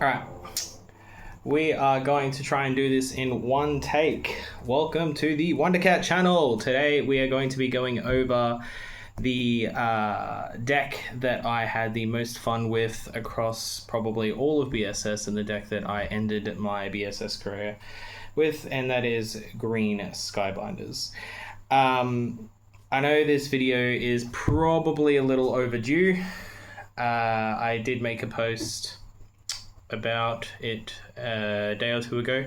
Alright, we are going to try and do this in one take. Welcome to the Wondercat channel. Today we are going to be going over the deck that I had the most fun with across probably all of BSS, and the deck that I ended my BSS career with, and that is green SKYBINDERS. I know this video is probably a little overdue. I did make a post about it a day or two ago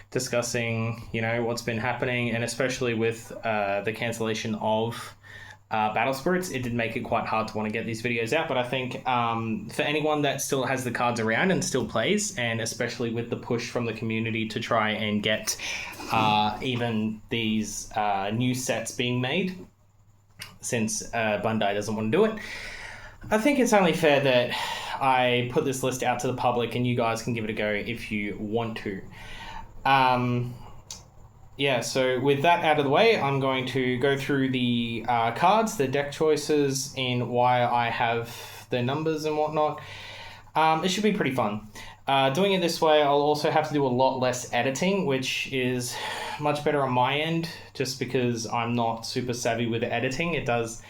discussing, what's been happening, and especially with the cancellation of Battle Spirits, it did make it quite hard to want to get these videos out. But I think for anyone that still has the cards around and still plays, and especially with the push from the community to try and get even these new sets being made, since Bandai doesn't want to do it, I think it's only fair that I put this list out to the public and you guys can give it a go if you want to. So with that out of the way, I'm going to go through the cards, the deck choices, and why I have the numbers and whatnot. It should be pretty fun. Doing it this way, I'll also have to do a lot less editing, which is much better on my end, just because I'm not super savvy with editing. It does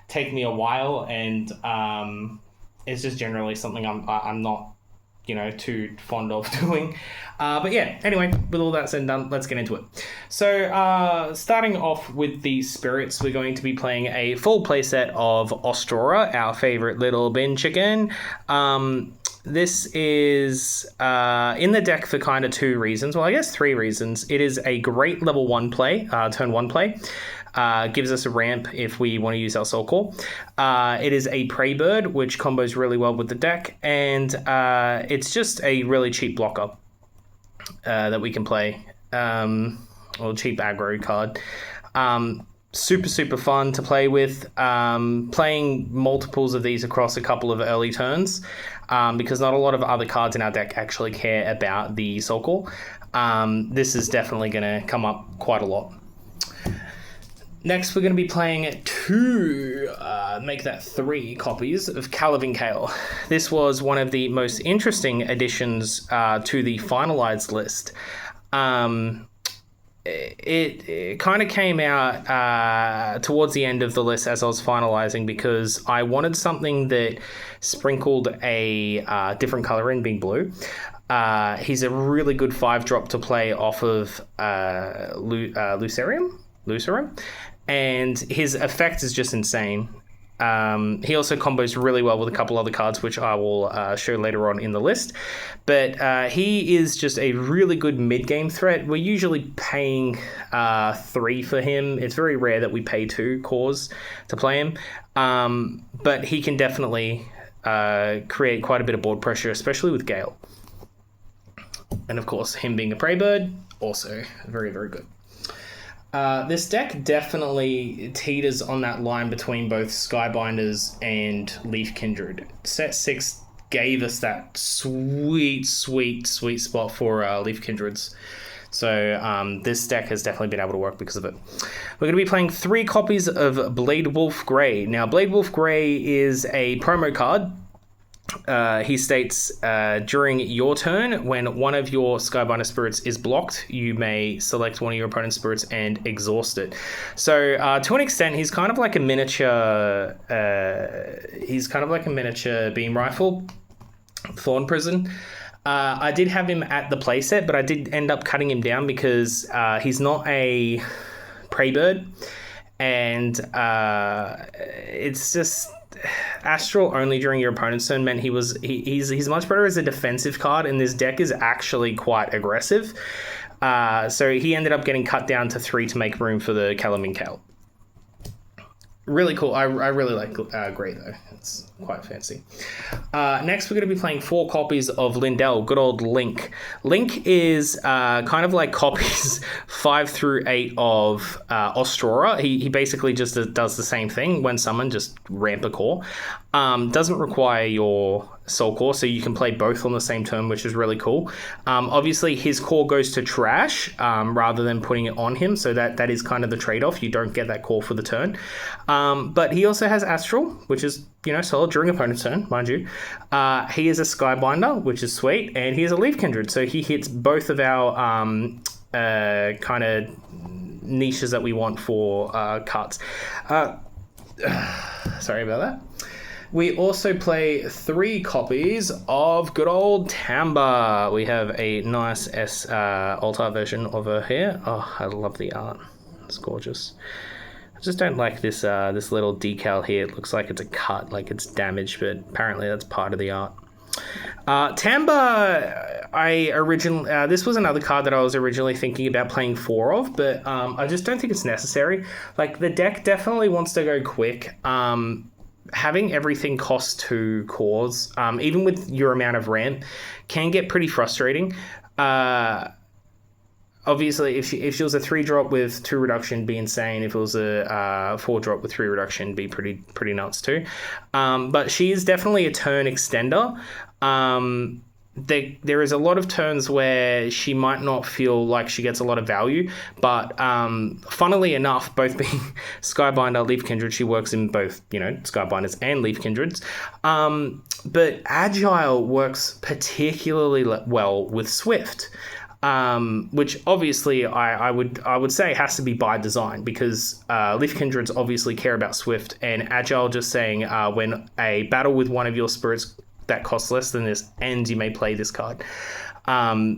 take me a while, and it's just generally something I'm not too fond of doing. But yeah, anyway, with all that said and done, let's get into it. So starting off with the spirits, we're going to be playing a full playset of Aurora, our favorite little bin chicken. This is in the deck for kind of two reasons. Well, I guess three reasons. It is a great level 1 play, turn 1 play. Gives us a ramp if we want to use our Soul Core. It is a Prey Bird, which combos really well with the deck, and it's just a really cheap blocker that we can play, or cheap aggro card. Super fun to play with, playing multiples of these across a couple of early turns, because not a lot of other cards in our deck actually care about the Soul Core. This is definitely going to come up quite a lot. Next, we're going to be playing make that 3 copies of Kale. This was one of the most interesting additions to the finalized list. It kind of came out towards the end of the list as I was finalizing, because I wanted something that sprinkled a different color in, being blue. He's a really good 5-drop to play off of Lucerium, and his effect is just insane. He also combos really well with a couple other cards, which I will show later on in the list. But he is just a really good mid-game threat. We're usually paying 3 for him. It's very rare that we pay 2 cores to play him. But he can definitely create quite a bit of board pressure, especially with Gale. And of course, him being a Prey Bird, also very, very good. This deck definitely teeters on that line between both Skybinders and Leaf Kindred. Set 6 gave us that sweet spot for Leaf Kindreds. So this deck has definitely been able to work because of it. We're going to be playing 3 copies of Blade Wolf Grey. Now, Blade Wolf Grey is a promo card. He states, during your turn, when one of your Skybinder spirits is blocked, you may select one of your opponent's spirits and exhaust it. So to an extent, he's kind of like a miniature. Beam rifle, Thorn Prison. I did have him at the playset, but I did end up cutting him down because he's not a Prey Bird, and it's just Astral only during your opponent's turn meant he's much better as a defensive card, and this deck is actually quite aggressive. So he ended up getting cut down to 3 to make room for the Kale. Really cool. I really like Grey though. It's quite fancy. Next, we're going to be playing 4 copies of Lindell, good old Link. Link is kind of like copies 5 through 8 of Aurora. He basically just does the same thing when summoned, just ramp a core. Doesn't require your soul core, so you can play both on the same turn, which is really cool. Obviously, his core goes to trash rather than putting it on him, so that is kind of the trade-off. You don't get that core for the turn. But he also has Astral, which is, solid during opponent's turn, mind you. He is a Skybinder, which is sweet, and he is a Leaf Kindred, so he hits both of our kind of niches that we want for cards. Sorry about that. We also play 3 copies of good old Tamba. We have a nice alt art version of her here. Oh, I love the art. It's gorgeous. I just don't like this this little decal here. It looks like it's a cut, like it's damaged, but apparently that's part of the art. Tamba, this was another card that I was originally thinking about playing 4 of, but I just don't think it's necessary. Like, the deck definitely wants to go quick. Having everything cost 2 cores, even with your amount of ramp, can get pretty frustrating. Obviously, if she was a 3-drop with 2 reduction, be insane. If it was a 4-drop with 3 reduction, be pretty nuts too. But she is definitely a turn extender. There is a lot of turns where she might not feel like she gets a lot of value, but funnily enough, both being Skybinder, Leaf Kindred, she works in both, Skybinders and Leaf Kindreds. But Agile works particularly well with Swift, which obviously I would say has to be by design, because Leaf Kindreds obviously care about Swift, and Agile just saying when a battle with one of your spirits that costs less than this ends, you may play this card.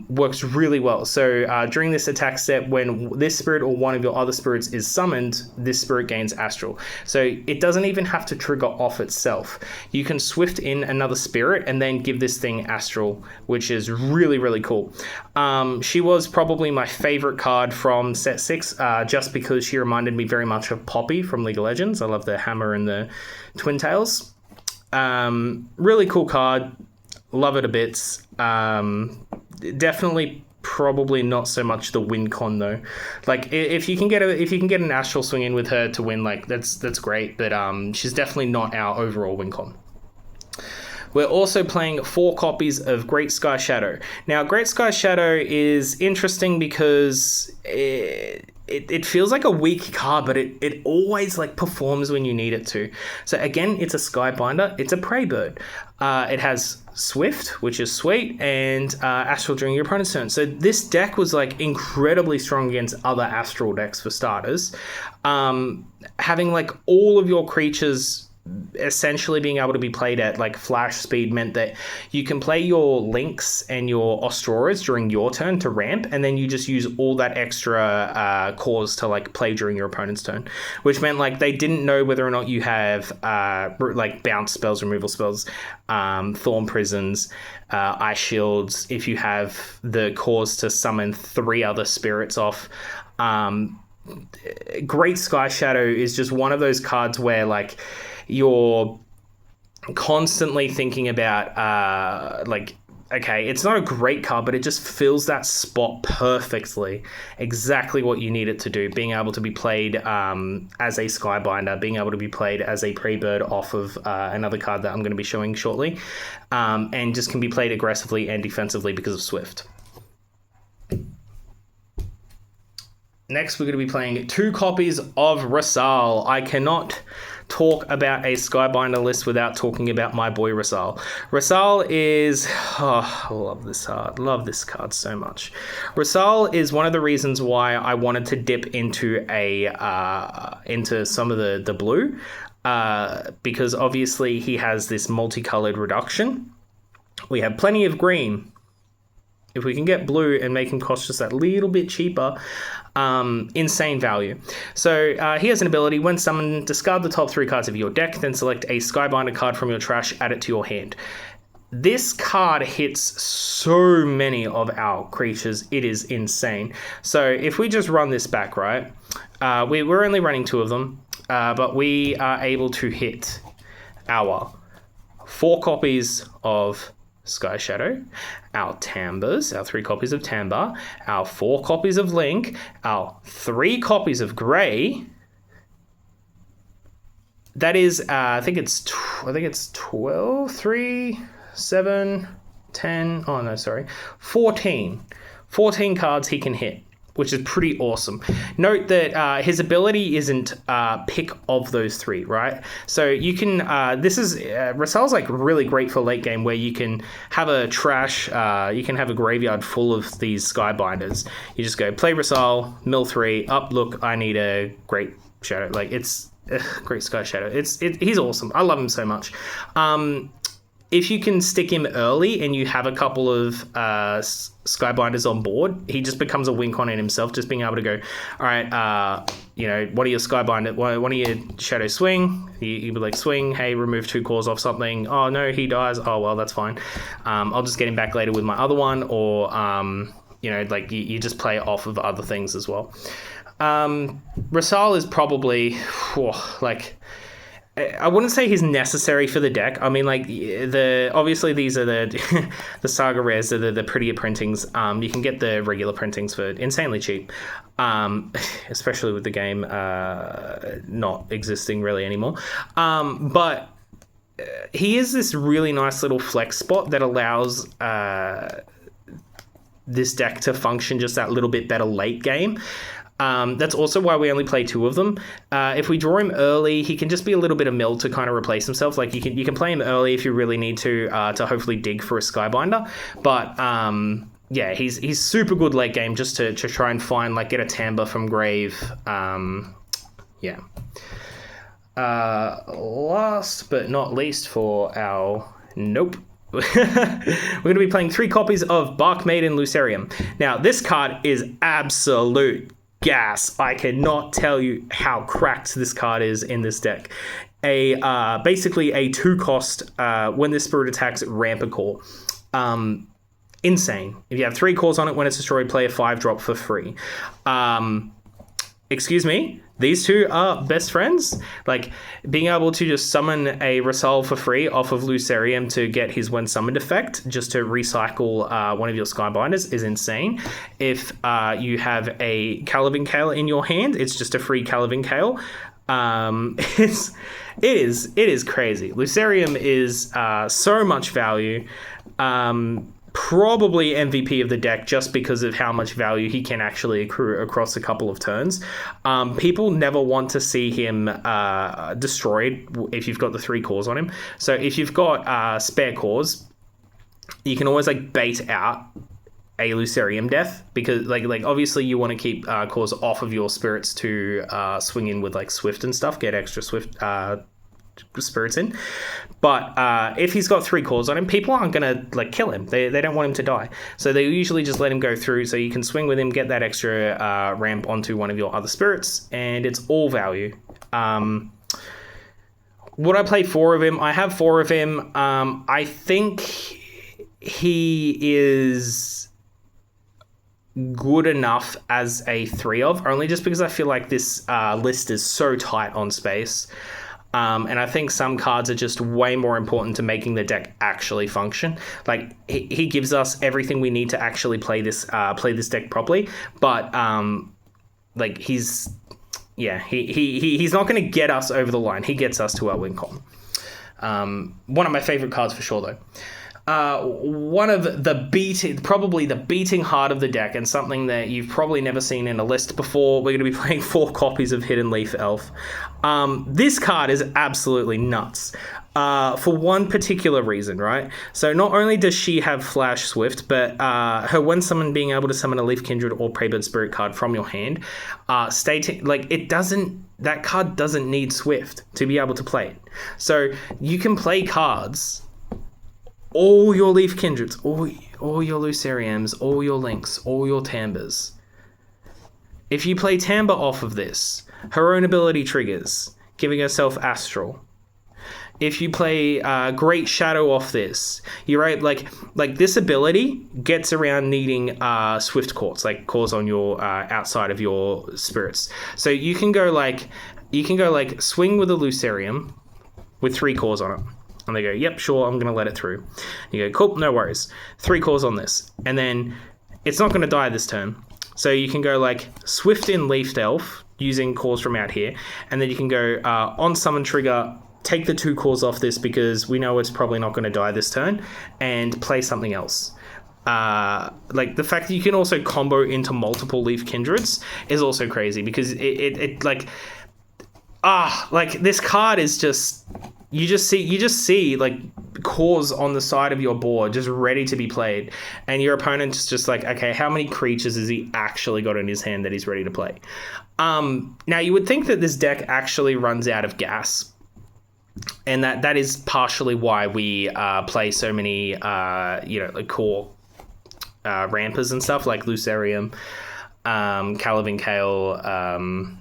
Works really well. So during this attack step, when this spirit or one of your other spirits is summoned, this spirit gains Astral. So it doesn't even have to trigger off itself. You can Swift in another spirit and then give this thing Astral, which is really, really cool. She was probably my favorite card from set 6, just because she reminded me very much of Poppy from League of Legends. I love the hammer and the twin tails. Really cool card. Love it a bits. Definitely probably not so much the win con though. Like, if you can get an Astral swing in with her to win, like, that's great, but she's definitely not our overall win con. We're also playing 4 copies of Great Sky Shadow. Now, Great Sky Shadow is interesting because it feels like a weak card, but it always performs when you need it to. So again, it's a Skybinder, it's a Prey Bird. It has Swift, which is sweet, and Astral during your opponent's turn. So this deck was incredibly strong against other Astral decks for starters. Having all of your creatures essentially being able to be played at flash speed meant that you can play your Lynx and your Auroras during your turn to ramp, and then you just use all that extra cores to play during your opponent's turn, which meant they didn't know whether or not you have bounce spells, removal spells, Thorn Prisons, Ice Shields, if you have the cores to summon 3 other spirits off. Great Sky Shadow is just one of those cards where you're constantly thinking about okay, it's not a great card, but it just fills that spot perfectly. Exactly what you need it to do. Being able to be played as a Skybinder, being able to be played as a Pre-Bird off of another card that I'm going to be showing shortly, and just can be played aggressively and defensively because of Swift. Next, we're going to be playing 2 copies of Rasal. I cannot talk about a Skybinder list without talking about my boy Rasal. Rasal is... I love this card. Love this card so much. Rasal is one of the reasons why I wanted to dip into into some of the blue, because obviously he has this multicolored reduction. We have plenty of green. If we can get blue and make him cost just that little bit cheaper, insane value. So he has an ability: when summoned, discard the top 3 cards of your deck, then select a Skybinder card from your trash, add it to your hand. This card hits so many of our creatures, it is insane. So if we just run this back, right, we're only running 2 of them, but we are able to hit our 4 copies of Sky Shadow, our Tambers, our 3 copies of Tamba, our 4 copies of Link, our 3 copies of Grey, that is, I think it's 12, 3, 7, 10. Oh, no, sorry. 14. 14 cards he can hit, which is pretty awesome. Note that his ability isn't pick of those 3, right? So you can, Rasal's like really great for late game where you can have a you can have a graveyard full of these Skybinders. You just go play Rasal, mill 3, up, look, I need a Great Shadow. Like it's Great Sky Shadow. He's awesome. I love him so much. If you can stick him early and you have a couple of Skybinders on board, he just becomes a win con in himself, just being able to go, all right, one of your Skybinder, one of your Shadow swing, you be like, swing, hey, remove 2 cores off something. Oh, no, he dies. Oh, well, that's fine. I'll just get him back later with my other one, or, you just play off of other things as well. Rasal is probably, I wouldn't say he's necessary for the deck. I mean, like, obviously these are the the Saga Rares, the prettier printings. You can get the regular printings for insanely cheap, especially with the game not existing really anymore. But he is this really nice little flex spot that allows this deck to function just that little bit better late game. That's also why we only play 2 of them. If we draw him early, he can just be a little bit of mill to kind of replace himself. Like you can play him early if you really need to hopefully dig for a Skybinder. But he's super good late game just to try and find, like, get a Tamba from grave. Last but not least for our we're going to be playing 3 copies of Bark Maiden Lucerium. Now, this card is absolute gas. I cannot tell you how cracked this card is in this deck. Basically a 2-cost, when this spirit attacks, ramp a core. Insane. If you have 3 cores on it, when it's destroyed, play a 5-drop for free. Excuse me, these 2 are best friends. Like, being able to just summon a Rasal for free off of Lucerium to get his when summoned effect, just to recycle one of your Skybinders, is insane. If you have a Calavan Kale in your hand, it's just a free Calavan Kale. It is crazy. Lucerium is so much value. Probably MVP of the deck just because of how much value he can actually accrue across a couple of turns. People never want to see him destroyed if you've got the 3 cores on him. So if you've got spare cores, you can always bait out a Lucerium death, because like obviously you want to keep cores off of your spirits to swing in with Swift and stuff, get extra Swift spirits in. But if he's got 3 cores on him, people aren't going to kill him. They don't want him to die. So they usually just let him go through, so you can swing with him, get that extra ramp onto one of your other spirits, and it's all value. Would I play 4 of him? I have 4 of him. I think he is good enough as a 3 of, only just because I feel like this list is so tight on space. And I think some cards are just way more important to making the deck actually function. Like, he gives us everything we need to actually play this deck properly. But he's not going to get us over the line. He gets us to our win con. One of my favorite cards for sure, though. One of probably the beating heart of the deck, and something that you've probably never seen in a list before. We're going to be playing 4 copies of Hidden Leaf Elf. This card is absolutely nuts. For one particular reason, right? So not only does she have Flash Swift, but her when summoned, being able to summon a Leaf Kindred or Praybird Spirit card from your hand, that card doesn't need Swift to be able to play it. So you can play cards, all your Leaf Kindreds, all your Luceriums, all your Links, all your Tambers. If you play Tamba off of this, her own ability triggers, giving herself Astral. If you play Great Shadow off this, you're right. Like this ability gets around needing Swift cores, cores on your outside of your spirits. So you can go swing with a Lucerium with 3 cores on it. And they go, yep, sure, I'm going to let it through. You go, cool, no worries. 3 cores on this. And then it's not going to die this turn. So you can go Swift in Leaf Elf using cores from out here, and then you can go on summon trigger, take the 2 cores off this because we know it's probably not going to die this turn, and play something else. Like the fact that you can also combo into multiple Leaf Kindreds is also crazy, because it like this card is just, you just see like cores on the side of your board just ready to be played, and your opponent's just like, okay, how many creatures has he actually got in his hand that he's ready to play? Now you would think that this deck actually runs out of gas, and that is partially why we play so many like core rampers and stuff like Lucerium, Calavan Kale,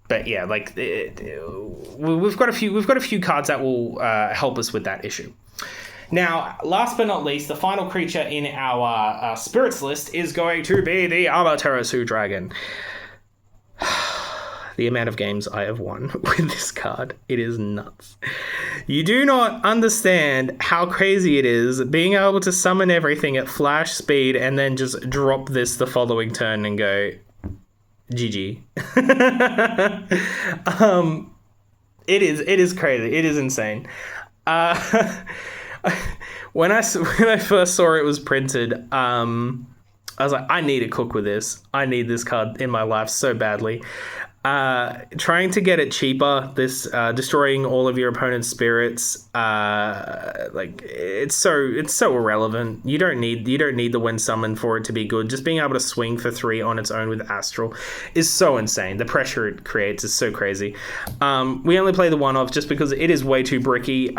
but yeah, like we've got a few cards that will help us with that issue. Now, last but not least, the final creature in our spirits list is going to be the Amaterasu Dragon. The amount of games I have won with this card, it is nuts. You do not understand how crazy it is being able to summon everything at flash speed and then just drop this the following turn and go, GG. It is crazy. It is insane. When I first saw it was printed, I was like, I need to cook with this. I need this card in my life so badly. Trying to get it cheaper, this destroying all of your opponent's spirits, like it's so irrelevant. You don't need the win summon for it to be good. Just being able to swing for 3 on its own with Astral is so insane. The pressure it creates is so crazy. We only play the one-off just because it is way too bricky.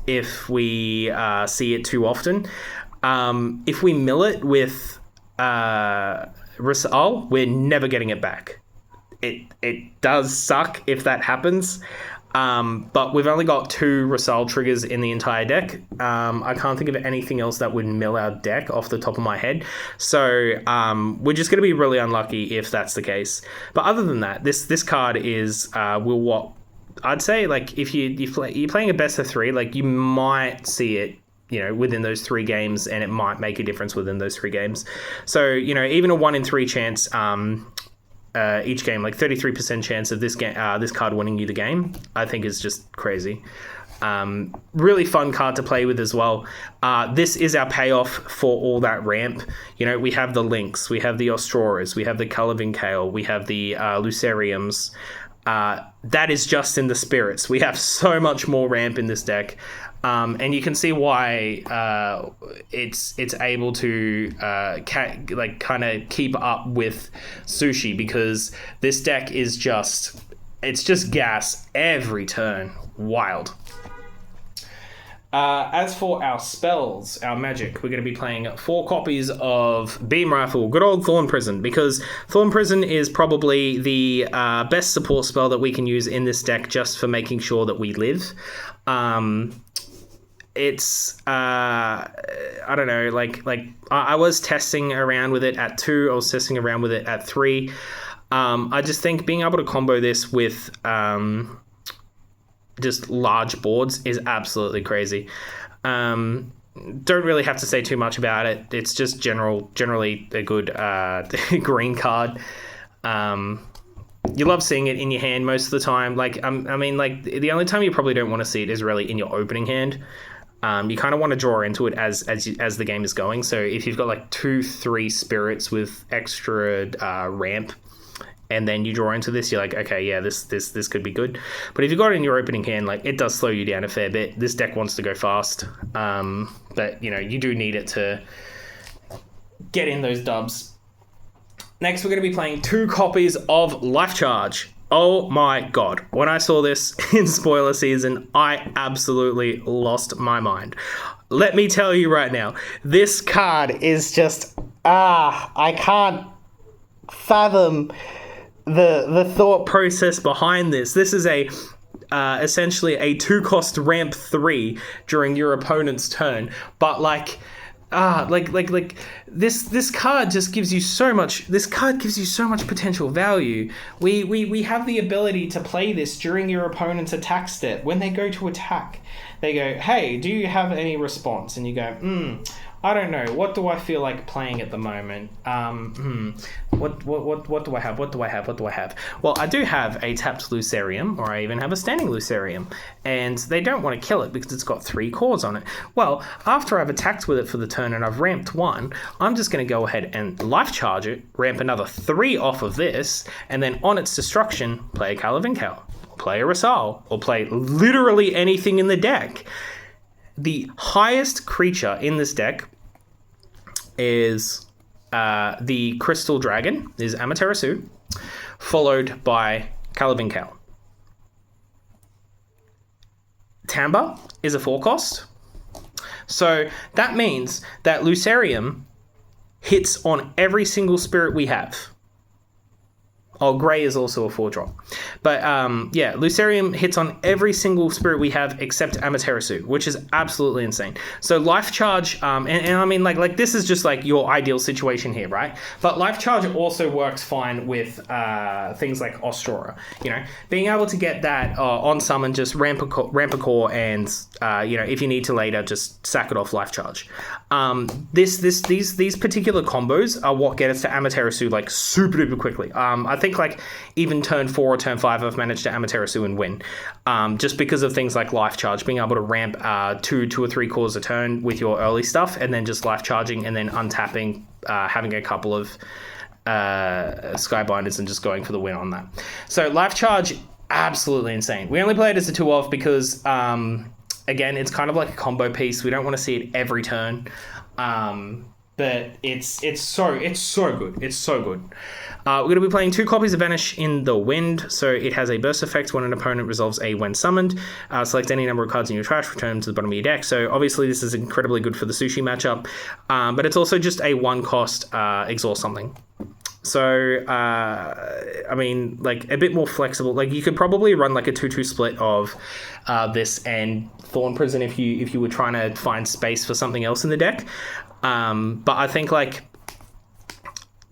If we see it too often, if we mill it with Risal, we're never getting it back. It does suck if that happens, but we've only got 2 Risal triggers in the entire deck. I can't think of anything else that would mill our deck off the top of my head, so we're just going to be really unlucky if that's the case. But other than that, this card is I'd say, like, if you're playing a best of 3, like, you might see it, within those 3 games, and it might make a difference within those 3 games. So, even a 1 in 3 chance each game, like 33% chance of this card winning you the game, I think is just crazy. Really fun card to play with as well. This is our payoff for all that ramp. We have the Lynx, we have the Ostroras, we have the Calavan Kale, we have the Luceriums. That is just in the spirits. We have so much more ramp in this deck. And you can see why it's able to kind of keep up with Sushi, because this deck is just gas every turn. Wild. As for our spells, our magic, we're going to be playing 4 copies of Beam Rifle, good old Thorn Prison, because Thorn Prison is probably the best support spell that we can use in this deck, just for making sure that we live. It's I don't know, like I was testing around with it at 2, I was testing around with it at 3. I just think being able to combo this with just large boards is absolutely crazy. Don't really have to say too much about it. It's just generally a good green card. You love seeing it in your hand most of the time. Like I mean, like the only time you probably don't want to see it is really in your opening hand. You kind of want to draw into it as the game is going. So if you've got like 2-3 spirits with extra ramp, and then you draw into this, you're like, okay, yeah, this could be good. But if you've got it in your opening hand, like, it does slow you down a fair bit. This deck wants to go fast, but you do need it to get in those dubs. Next, we're going to be playing 2 copies of Life Charge. Oh my god. When I saw this in spoiler season, I absolutely lost my mind. Let me tell you right now, this card is just, I can't fathom the thought process behind this. This is essentially a 2-cost ramp 3 during your opponent's turn, but this card just gives you so much. This card gives you so much potential value. We have the ability to play this during your opponent's attack step when they go to attack. They go, hey, do you have any response? And you go, I don't know. What do I feel like playing at the moment? What do I have? What do I have? Well, I do have a tapped Lucerium, or I even have a standing Lucerium, and they don't want to kill it because it's got 3 cores on it. Well, after I've attacked with it for the turn and I've ramped 1, I'm just going to go ahead and life charge it, ramp another 3 off of this, and then on its destruction, play a Calavincal, play a Rasal, or play literally anything in the deck. The highest creature in this deck is the Crystal Dragon, is Amaterasu, followed by Calavincal. Tamba is a 4 cost. So that means that Lucerium hits on every single spirit we have. Oh, Grey is also a 4-drop. But yeah, Lucerium hits on every single spirit we have except Amaterasu, which is absolutely insane. So Life Charge, and I mean, like this is just like your ideal situation here, right? But Life Charge also works fine with things like Ostrora. You know, being able to get that on summon, just ramp a core, and you know, if you need to later, just sack it off Life Charge. These particular combos are what get us to Amaterasu like super duper quickly. I think like even turn 4 or turn 5 I've managed to Amaterasu and win, just because of things like Life Charge, being able to ramp 2 or 3 cores a turn with your early stuff, and then just life charging and then untapping, having a couple of Skybinders and just going for the win on that. So Life Charge, absolutely insane. We only play it as a 2-off because again, it's kind of like a combo piece. We don't want to see it every turn, but it's so good. It's so good. We're going to be playing 2 copies of Vanish in the Wind. So it has a burst effect when an opponent resolves a when summoned. Select any number of cards in your trash, return them to the bottom of your deck. So obviously this is incredibly good for the Sushi matchup, but it's also just a 1-cost exhaust something. So, I mean, like a bit more flexible. Like you could probably run like a 2-2 split of this and Thorn Prison if you were trying to find space for something else in the deck. But I think like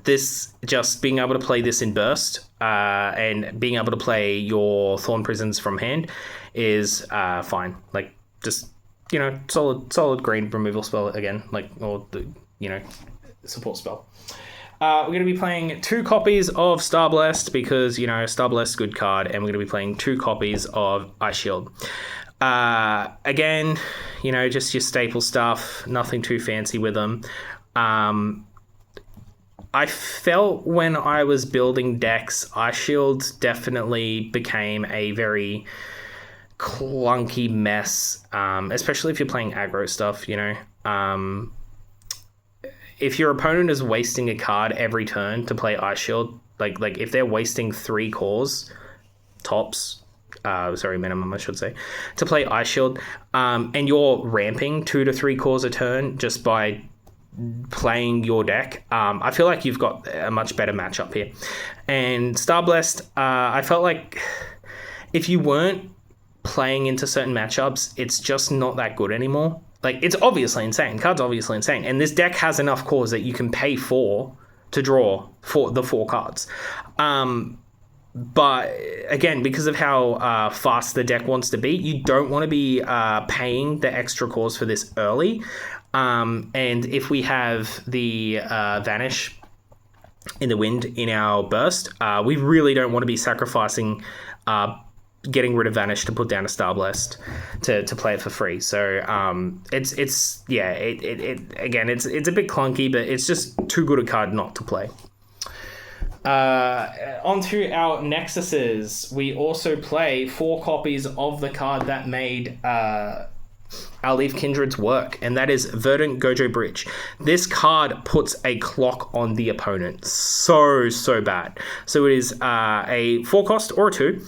this, just being able to play this in burst and being able to play your Thorn Prisons from hand is fine. Like just, you know, solid green removal spell again, like, or the, you know, support spell. We're going to be playing 2 copies of Starblast because, you know, Starblast good card, and we're going to be playing 2 copies of Ice Shield. Again, you know, just your staple stuff, nothing too fancy with them. I felt when I was building decks, Ice Shield definitely became a very clunky mess, especially if you're playing aggro stuff, you know. If your opponent is wasting a card every turn to play Ice Shield, like if they're wasting 3 cores, minimum I should say, to play Ice Shield, and you're ramping 2 to 3 cores a turn just by playing your deck, I feel like you've got a much better matchup here. And Starblast, I felt like if you weren't playing into certain matchups, it's just not that good anymore. Like, it's obviously insane. Card's obviously insane. And this deck has enough cores that you can pay for to draw for the 4 cards. But again, because of how fast the deck wants to be, you don't want to be paying the extra cores for this early. And if we have the Vanish in the Wind in our burst, we really don't want to be sacrificing getting rid of Vanish to put down a Starblast to play it for free. So it's again, it's a bit clunky, but it's just too good a card not to play. Onto our Nexuses. We also play 4 copies of the card that made I'll leave Kindred's work, and that is Verdant Gojo Bridge. This card puts a clock on the opponent. So bad. So it is a 4 cost or a 2.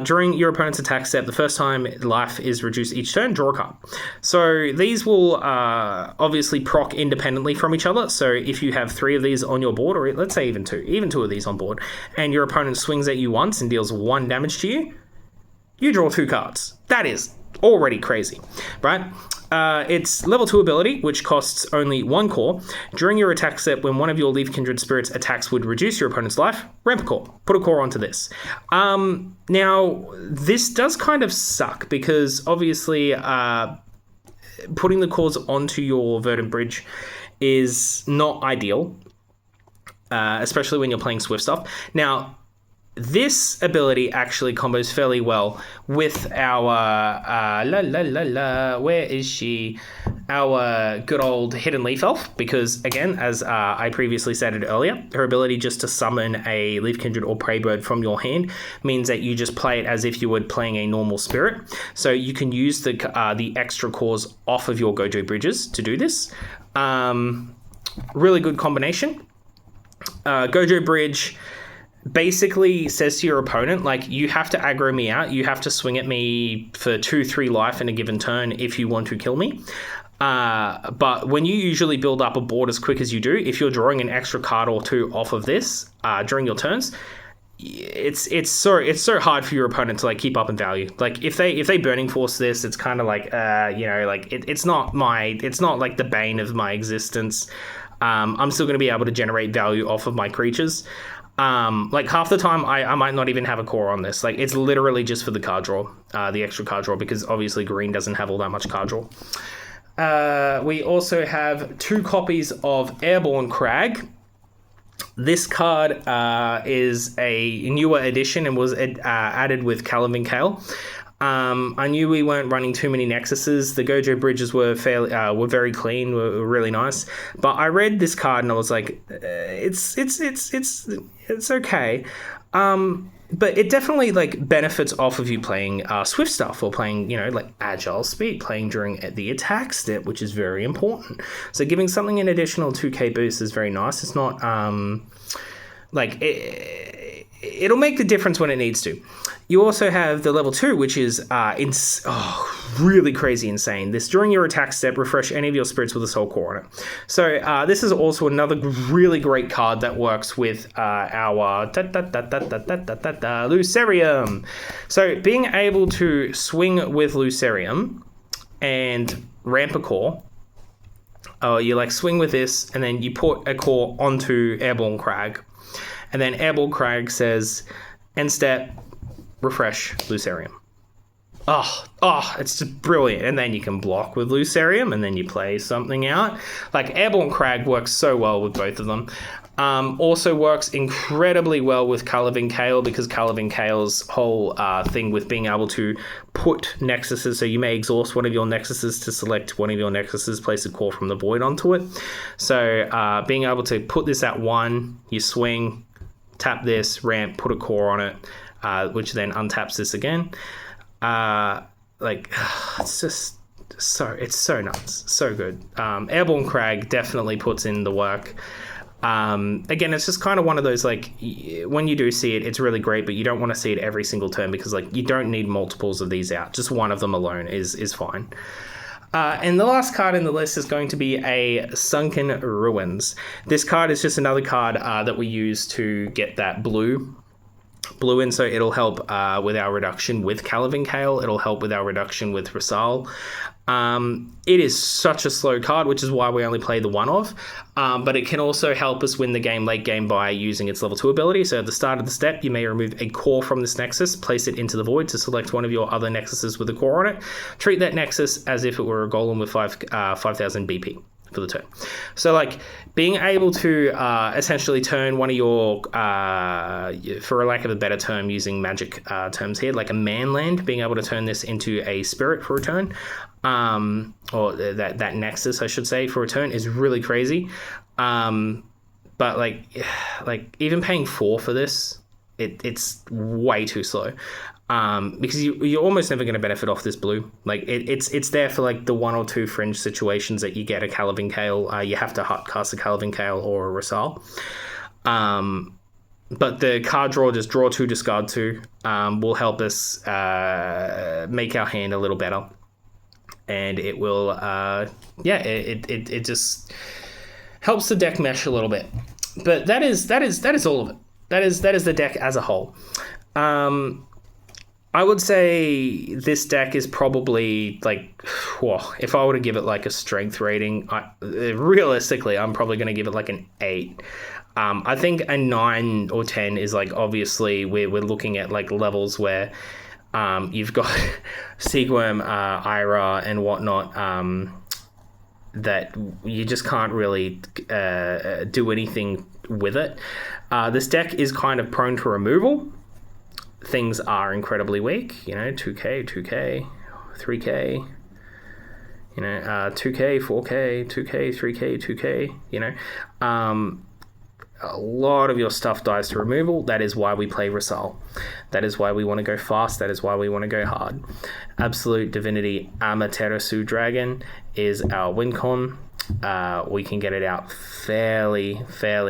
During your opponent's attack step, the first time life is reduced each turn, draw a card. So these will obviously proc independently from each other. So if you have 3 of these on your board, or let's say even 2 of these on board, and your opponent swings at you once and deals 1 damage to you, you draw 2 cards. That is already crazy, right? It's level 2 ability, which costs only 1 core. During your attack step, when one of your Leaf Kindred spirits attacks would reduce your opponent's life, ramp a core. Put a core onto this. Now, this does kind of suck because obviously putting the cores onto your Verdant Bridge is not ideal, especially when you're playing Swift stuff. Now, this ability actually combos fairly well with our where is she? Our good old Hidden Leaf Elf, because again, as I previously stated earlier, her ability just to summon a Leaf Kindred or Prey Bird from your hand means that you just play it as if you were playing a normal spirit. So you can use the extra cores off of your Gojo Bridges to do this. Really good combination. Gojo Bridge basically says to your opponent, like, you have to aggro me out, you have to swing at me for 2-3 life in a given turn if you want to kill me. But when you usually build up a board as quick as you do, if you're drawing an extra card or two off of this during your turns, it's so hard for your opponent to like keep up in value. Like if they Burning Force this, it's kind of like it's not like the bane of my existence. I'm still going to be able to generate value off of my creatures. Like half the time I might not even have a core on this. Like it's literally just for the card draw, the extra card draw, because obviously green doesn't have all that much card draw. We also have 2 copies of Airborne Crag. This card is a newer edition and was added with Calavan Kale. I knew we weren't running too many Nexuses. The Gojo Bridges were very clean, were really nice. But I read this card and I was like, it's okay. But it definitely like benefits off of you playing Swift stuff or playing, like Agile Speed, playing during the attack step, which is very important. So giving something an additional 2k boost is very nice. It's not it'll make the difference when it needs to. You also have the level 2, which is really crazy insane. This, during your attack step, refresh any of your spirits with a soul core on it. So this is also another really great card that works with our Lucerium. So being able to swing with Lucerium and ramp a core, you like swing with this and then you put a core onto Airborne Crag. And then Airborne Crag says, end step, refresh Lucerium. It's just brilliant. And then you can block with Lucerium and then you play something out. Like Airborne Crag works so well with both of them. Also works incredibly well with Calavan Kale, because Calavan Kale's whole thing with being able to put Nexuses, so you may exhaust one of your Nexuses to select one of your Nexuses, place a core from the void onto it. So being able to put this at 1, you swing, tap this, ramp, put a core on it, which then untaps this again. It's just it's so nuts, so good. Airborne Crag definitely puts in the work. Again, it's just kind of one of those, like, when you do see it, it's really great, but you don't want to see it every single turn, because like you don't need multiples of these out. Just one of them alone is fine. And the last card in the list is going to be a Sunken Ruins. This card is just another card that we use to get that blue in, so it'll help with our reduction with Calavan Kale. It'll help with our reduction with Rasal. It is such a slow card, which is why we only play the one of, but it can also help us win the game late game by using its level 2 ability. So at the start of the step, you may remove a core from this Nexus, place it into the void to select one of your other Nexuses with a core on it. Treat that Nexus as if it were a golem with 5,000 BP for the turn. So like being able to essentially turn one of your, for a lack of a better term, using magic terms here, like a man land, being able to turn this into a spirit for a turn, or that Nexus, I should say, for a turn is really crazy. But like even paying 4 for this, it's way too slow. Because you're almost never going to benefit off this blue. Like it's there for like the 1 or 2 fringe situations that you get a Calavan Kale. You have to cast a Calavan Kale or a Rasal. But the card draw, just draw 2, discard 2, will help us make our hand a little better, and it will it just helps the deck mesh a little bit. But that is all of it. That is the deck as a whole. I would say this deck is probably like, whoa, if I were to give it like a strength rating, realistically, I'm probably going to give it like an 8. I think a 9 or 10 is like, obviously we're looking at like levels where you've got Seaworm, Ira, and whatnot, that you just can't really do anything with it. This deck is kind of prone to removal. Things are incredibly weak, 2k, 3k, 2k, 4k, 2k, 3k, 2k, a lot of your stuff dies to removal. That is why we play Rasal. That is why we want to go fast. That is why we want to go hard. Absolute Divinity Amaterasu Dragon is our win con. We can get it out fairly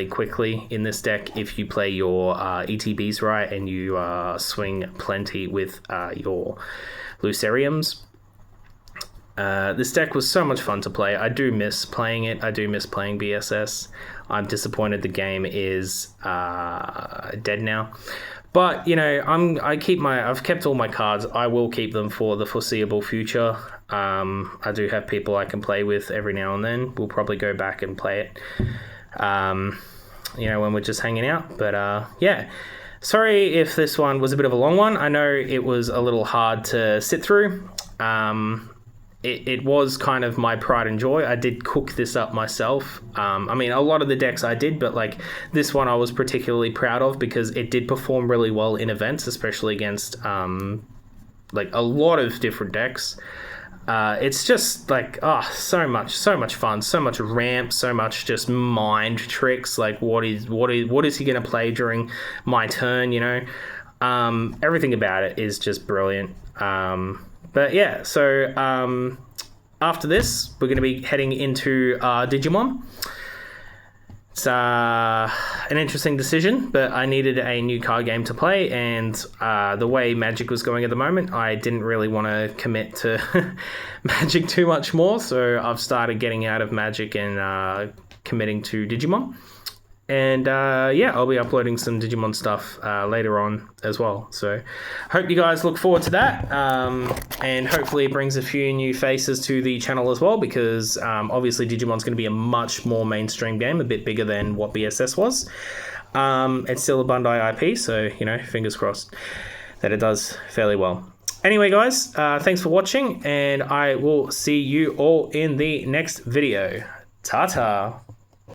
quickly in this deck if you play your ETBs right and you swing plenty with your Luceriums. This deck was so much fun to play. I do miss playing it. I do miss playing BSS. I'm disappointed the game is dead now. But I've kept all my cards. I will keep them for the foreseeable future. I do have people I can play with every now and then. We'll probably go back and play it, when we're just hanging out. But yeah, sorry if this one was a bit of a long one. I know it was a little hard to sit through. It was kind of my pride and joy. I did cook this up myself. A lot of the decks I did, but like this one I was particularly proud of because it did perform really well in events, especially against like a lot of different decks. It's just like, so much fun, so much ramp, so much just mind tricks. Like what is he going to play during my turn? Everything about it is just brilliant. But yeah, so after this, we're going to be heading into Digimon. It's an interesting decision, but I needed a new card game to play, and the way Magic was going at the moment, I didn't really want to commit to Magic too much more, so I've started getting out of Magic and committing to Digimon. And I'll be uploading some Digimon stuff later on as well. So hope you guys look forward to that. And hopefully it brings a few new faces to the channel as well, because obviously Digimon's going to be a much more mainstream game, a bit bigger than what BSS was. It's still a Bandai IP, so, fingers crossed that it does fairly well. Anyway, guys, thanks for watching, and I will see you all in the next video. Ta-ta!